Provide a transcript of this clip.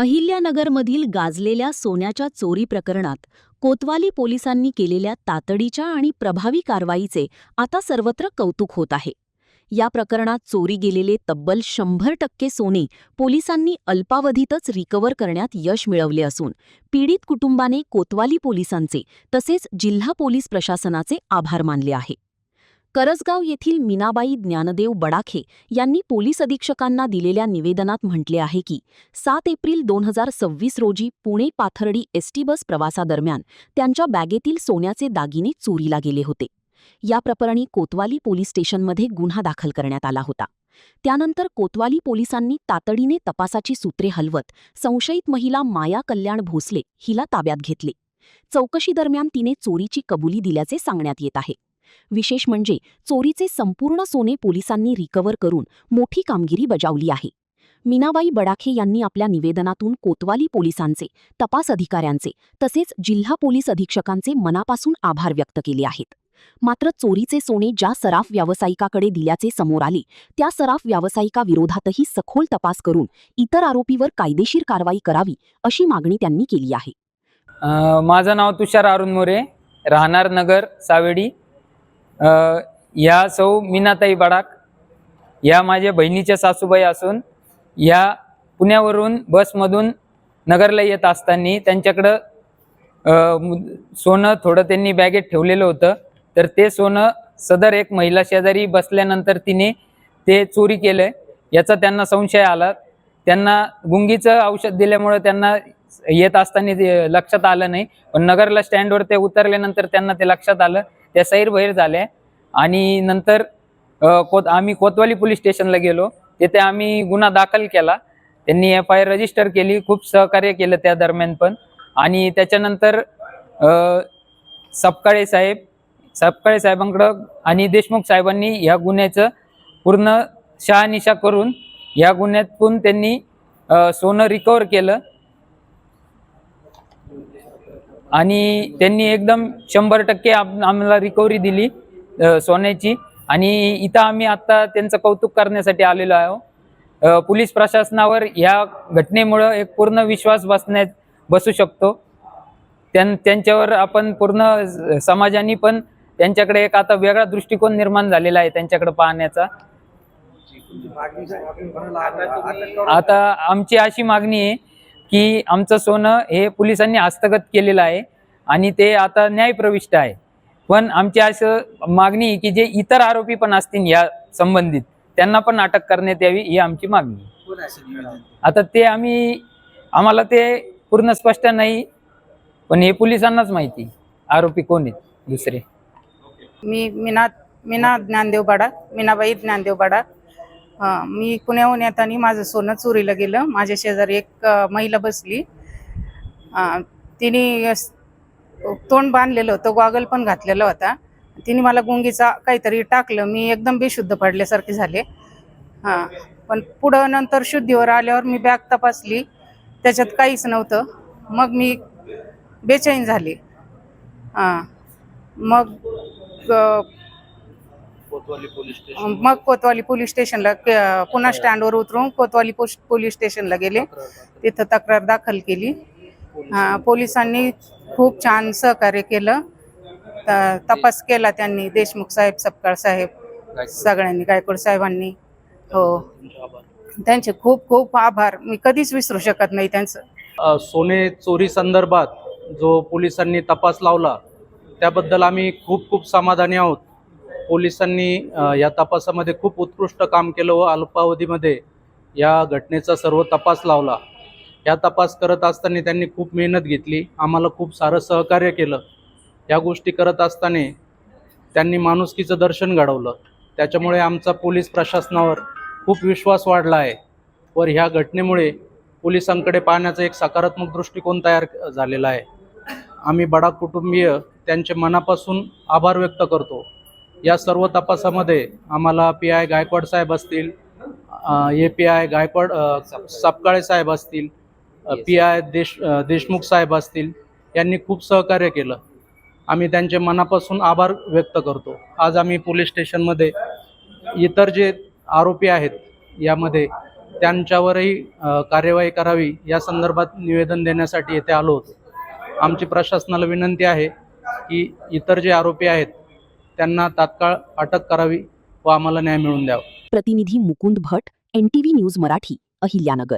अहिल्यानगरमधील गाजलेल्या सोन्याच्या चोरी प्रकरणात कोतवाली पोलिसांनी केलेल्या तातडीच्या आणि प्रभावी कारवाईचे आता सर्वत्र कौतुक होत आहे. या प्रकरणात चोरी गेलेले तब्बल 100% सोने पोलिसांनी अल्पावधीतच रिकव्हर करण्यात यश मिळवले असून पीडित कुटुंबाने कोतवाली पोलिसांचे तसेच जिल्हा पोलीस प्रशासनाचे आभार मानले आहे. करसगाव येथील मीनाबाई ज्ञानदेव बडाखे यांनी पोलीस अधीक्षकांना दिलेल्या निवेदनात म्हटले आहे की 7 एप्रिल 2026 रोजी पुणे पाथर्डी एसटी बस प्रवासादरम्यान त्यांच्या बॅगेतील सोन्याचे दागिने चोरीला गेले होते. या प्रकरणी कोतवाली पोलीस स्टेशनमध्ये गुन्हा दाखल करण्यात आला होता. त्यानंतर कोतवाली पोलिसांनी तातडीने तपासाची सूत्रे हलवत संशयित महिला माया कल्याण भोसले हिला ताब्यात घेतले. चौकशीदरम्यान तिने चोरीची कबुली दिल्याचे सांगण्यात येत आहे. विशेष म्हणजे चोरीचे संपूर्ण सोने पोलिसांनी रिकव्हर करून मोठी कामगिरी बजावली आहे. मीनाबाई बडाखे यांनी आपल्या निवेदनातून कोतवाली पोलिसांचे, तपास अधिकाऱ्यांचे तसेच जिल्हा पोलीस अधीक्षकांचे मनापासून आभार व्यक्त केले आहेत. मात्र चोरीचे सोने ज्या सराफ व्यावसायिकाकडे दिल्याचे समोर आले त्या सराफ व्यावसायिकाविरोधातही सखोल तपास करून इतर आरोपीवर कायदेशीर कारवाई करावी अशी मागणी त्यांनी केली आहे. माझं नाव तुषार अरुण मोरे, राहणार नगर सावेडी. या सौ मीनाताई बडाक या माझ्या बहिणीच्या सासूबाई असून या पुण्यावरून बसमधून नगरला येत असताना त्यांच्याकडं सोनं थोडं त्यांनी बॅगेत ठेवलेलं होतं. तर ते सोनं सदर एक महिला शेजारी बसल्यानंतर तिने ते चोरी केलं याचा त्यांना संशय आला. त्यांना गुंगीचं औषध दिल्यामुळे त्यांना येत असताना लक्षात आलं नाही, पण नगरला स्टँडवर ते उतरल्यानंतर त्यांना ते लक्षात आलं. त्या सैरभैर झाल्या आणि नंतर आम्ही कोतवाली पोलीस स्टेशनला गेलो. तिथे आम्ही गुन्हा दाखल केला. त्यांनी FIR रजिस्टर केली. खूप सहकार्य केलं त्या दरम्यान पण. आणि त्याच्यानंतर सपकाळे साहेबांकडं आणि देशमुख साहेबांनी या गुन्ह्याचं पूर्ण शहानिशा करून या गुन्ह्यातून त्यांनी सोनं रिकव्हर केलं आणि त्यांनी एकदम 100% आम्हाला रिकव्हरी दिली सोन्याची. आणि इथं आम्ही आता त्यांचं कौतुक करण्यासाठी आलेलो आहोत. पोलीस प्रशासनावर या घटनेमुळं एक पूर्ण विश्वास बसू शकतो. त्यांच्यावर आपण पूर्ण समाजाने पण त्यांच्याकडे एक आता वेगळा दृष्टिकोन निर्माण झालेला आहे त्यांच्याकडे पाहण्याचा. आता आमची अशी मागणी आहे की आमचं सोनं हे पोलिसांनी हस्तगत केलेलं आहे आणि ते आता न्यायप्रविष्ट आहे. पण आमची असं मागणी आहे की जे इतर आरोपी पण असतील या संबंधित त्यांना पण अटक करण्यात यावी ही आमची मागणी. आता ते आम्हाला ते पूर्ण स्पष्ट नाही, पण हे पोलिसांनाच माहिती आरोपी कोण आहेत दुसरे. मी मीना ज्ञानदेव बडाक, मीनाबाई ज्ञानदेव बडाक. मी पुण्याहून येताना माझं सोनं चोरीला गेलं. माझ्या शेजारी एक महिला बसली. तिने तोंड बांधलेलं होतं, गॉगल पण घातलेला होता. तिने मला गुंगीचा काहीतरी टाकलं. मी एकदम बेशुद्ध पडल्यासारखे झाले. पण पुढं नंतर शुद्धीवर आल्यावर मी बॅग तपासली, त्याच्यात काहीच नव्हतं. मग मी बेचैन झाले. मग कोतवाली पोलीस स्टेशनला पुन्हा स्टँडवर उतरून कोतवाली पोलीस स्टेशनला गेले. तिथं तक्रार दाखल केली. पोलिसांनी खूप छान सहकार्य केलं. तपास केला त्यांनी, देशमुख साहेब, सपकाळ साहेब, सगळ्यांनी, गायकवाड साहेबांनी. हो, त्यांचे खूप खूप आभार. मी कधीच विसरू शकत नाही त्यांचं. सोने चोरी संदर्भात जो पोलिसांनी तपास लावला त्याबद्दल आम्ही खूप खूप समाधानी आहोत. पोलिसांनी या तपासामध्ये खूप उत्कृष्ट काम केलं व अल्पावधीमध्ये या घटनेचा सर्व तपास लावला. या तपास करत असताना त्यांनी खूप मेहनत घेतली, आम्हाला खूप सारं सहकार्य केलं. या गोष्टी करत असताना त्यांनी माणुसकीचं दर्शन घडवलं. त्याच्यामुळे आमचा पोलीस प्रशासनावर खूप विश्वास वाढला आहे. व ह्या घटनेमुळे पोलिसांकडे पाहण्याचा एक सकारात्मक दृष्टिकोन तयार झालेला आहे. आम्ही बडाक कुटुंबीय त्यांचे मनापासून आभार व्यक्त करतो. या सर्व तपासामध्ये आम्हाला PI गायकवाड साहेब असतील, API गायकवाड सपकाळे साहेब असतील, PI देशमुख साहेब असतील, यांनी खूप सहकार्य केलं. आम्ही त्यांचे मनापासून आभार व्यक्त करतो. आज आम्ही पोलीस स्टेशनमध्ये इतर जे आरोपी आहेत यामध्ये त्यांच्यावरही कार्यवाही करावी या संदर्भात निवेदन देण्यासाठी येथे आलो होतो. आमची प्रशासनाला विनंती आहे की इतर जे आरोपी आहेत त्यांना तात्काळ अटक करावी व आम्हाला न्याय मिळवून द्यावा. प्रतिनिधी मुकुंद भट, NTV न्यूज मराठी, अहिल्यानगर.